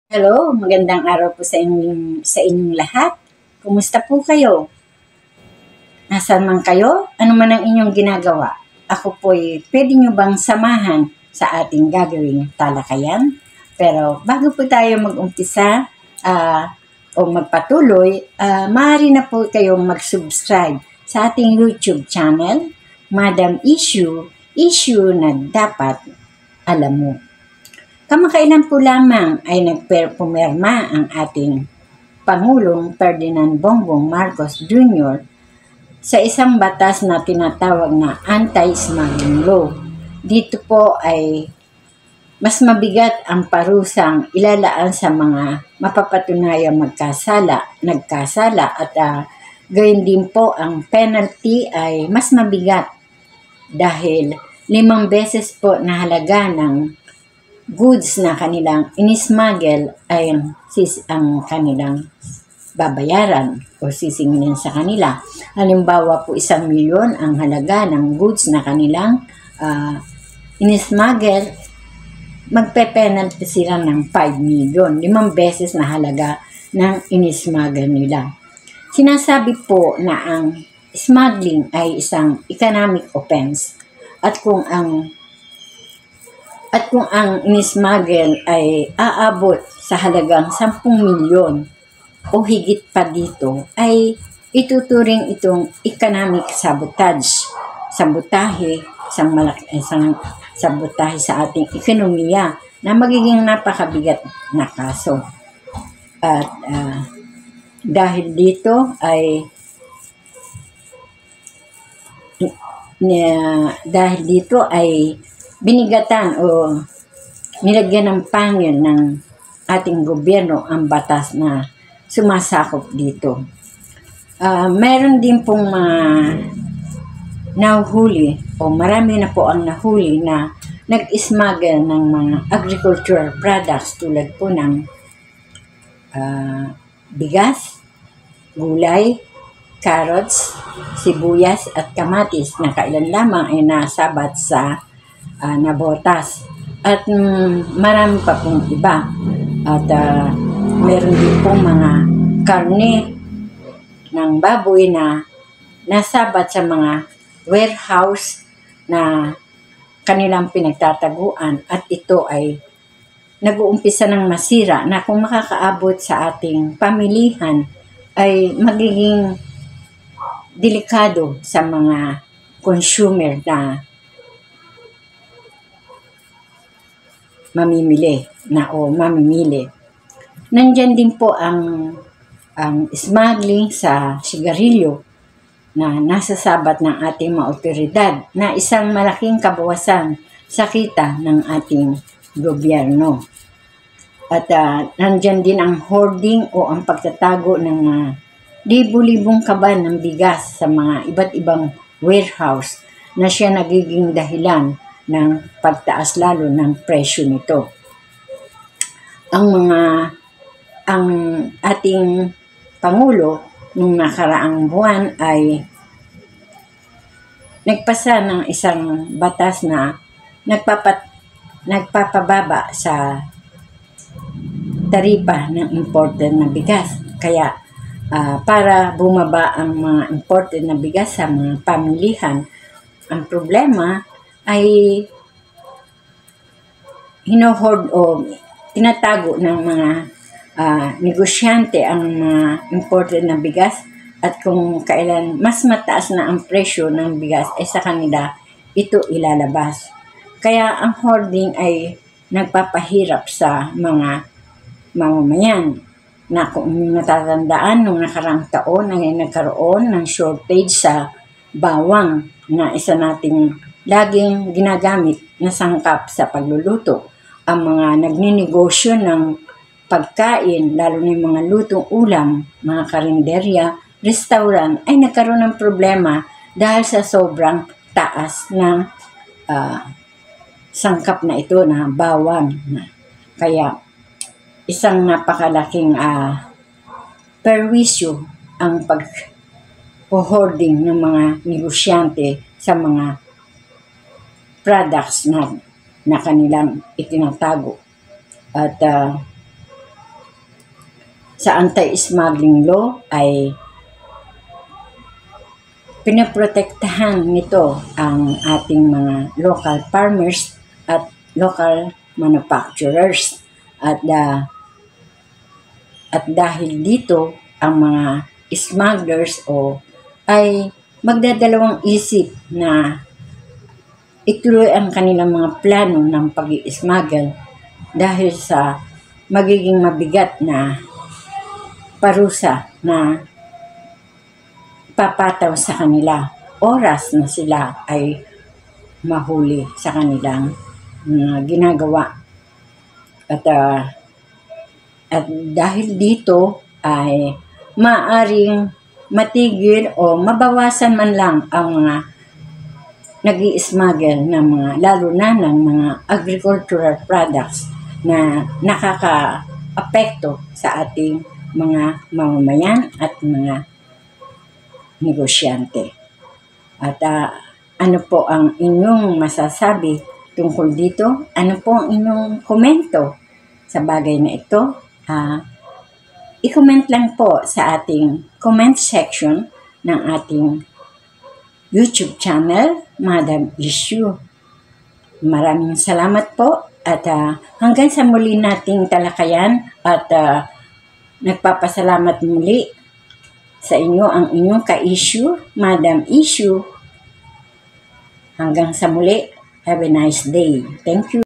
Hello, magandang araw po sa inyong lahat. Kumusta po kayo? Nasaan man kayo? Ano man ang inyong ginagawa? Ako po'y pwede nyo bang samahan sa ating gagawing talakayan? Pero bago po tayo mag-umpisa o magpatuloy, maaari na po kayong mag-subscribe sa ating YouTube channel, Madam Issue na dapat alam mo. Kamakailan po lamang ay nagpumirma ang ating Pangulong Ferdinand Bongbong Marcos Jr. sa isang batas na tinatawag na Anti-Smuggling Law. Dito po ay mas mabigat ang parusang ilalaan sa mga mapapatunayang nagkasala at gayon din po ang penalty ay mas mabigat dahil 5 beses po na halaga ng goods na kanilang inismuggle ay ang kanilang babayaran o sisingilin sa kanila. Halimbawa po 1 milyon ang halaga ng goods na kanilang inismuggle, magpe-penalty sila ng 5 milyon, 5 beses na halaga ng inismuggle nila. Sinasabi po na ang smuggling ay isang economic offense at kung ang inismuggle ay aabot sa halagang 10 milyon o higit pa dito, ay ituturing itong economic sabotage. Sabotahe sa ating ekonomiya na magiging napakabigat na kaso. At dahil dito ay binigatan o nilagyan ng pangil ng ating gobyerno ang batas na sumasakop dito. Meron din pong nahuhuli o marami na po ang nahuli na nag-smuggle ng mga agricultural products tulad po ng bigas, gulay, carrots, sibuyas at kamatis na kailan lamang ay nasabat sa nabotas. At marami pa pong iba. At meron din pong mga karne ng baboy na nasabat sa mga warehouse na kanilang pinagtataguan at ito ay nag-uumpisa ng masira na kung makakaabot sa ating pamilihan ay magiging delikado sa mga consumer na mamimili. Nandyan din po ang smuggling sa sigarilyo na nasasabat ng ating mga otoridad na isang malaking kabawasan sa kita ng ating gobyerno. At nandyan din ang hoarding o ang pagtatago ng libu-libong kaban ng bigas sa mga iba't ibang warehouse na siya nagiging dahilan ng pagtaas lalo ng presyo nito. Ang ating Pangulo nung nakaraang buwan ay nagpasa ng isang batas na nagpapababa sa taripa ng imported na bigas. Kaya para bumaba ang mga imported na bigas sa mga pamilihan, ang problema ay hinohoard o tinatago ng mga negosyante ang mga imported na bigas at kung kailan mas mataas na ang presyo ng bigas ay sa kanila ito ilalabas. Kaya ang hoarding ay nagpapahirap sa mga mamamayan na kung natatandaan nung nakaraang taon ay nagkaroon ng shortage sa bawang na isa nating laging ginagamit na sangkap sa pagluluto. Ang mga nagninegosyo ng pagkain, lalo na yung mga lutong ulam, mga karinderya, restaurant, ay nagkaroon ng problema dahil sa sobrang taas ng sangkap na ito na bawang. Kaya isang napakalaking perwisyo ang pag-hoarding ng mga negosyante sa mga products na kanilang itinatago. At sa anti-smuggling law ay pinaprotektahan nito ang ating mga local farmers at local manufacturers. At dahil dito, ang mga smugglers ay magdadalawang isip na ituloy ang kanilang mga plano ng pag-i-smuggle dahil sa magiging mabigat na parusa na papataw sa kanila oras na sila ay mahuli sa kanilang ginagawa. At dahil dito ay maaring matigil o mabawasan man lang ang mga nag-i-smuggle ng mga, lalo na ng mga agricultural products na nakaka-apekto sa ating mga mamamayan at mga negosyante. At ano po ang inyong masasabi tungkol dito? Ano po ang inyong komento sa bagay na ito? I-comment lang po sa ating comment section ng ating YouTube channel, Madam Issue. Maraming salamat po at hanggang sa muli nating talakayan at nagpapasalamat muli sa inyo ang inyong ka-issue, Madam Issue. Hanggang sa muli, have a nice day. Thank you.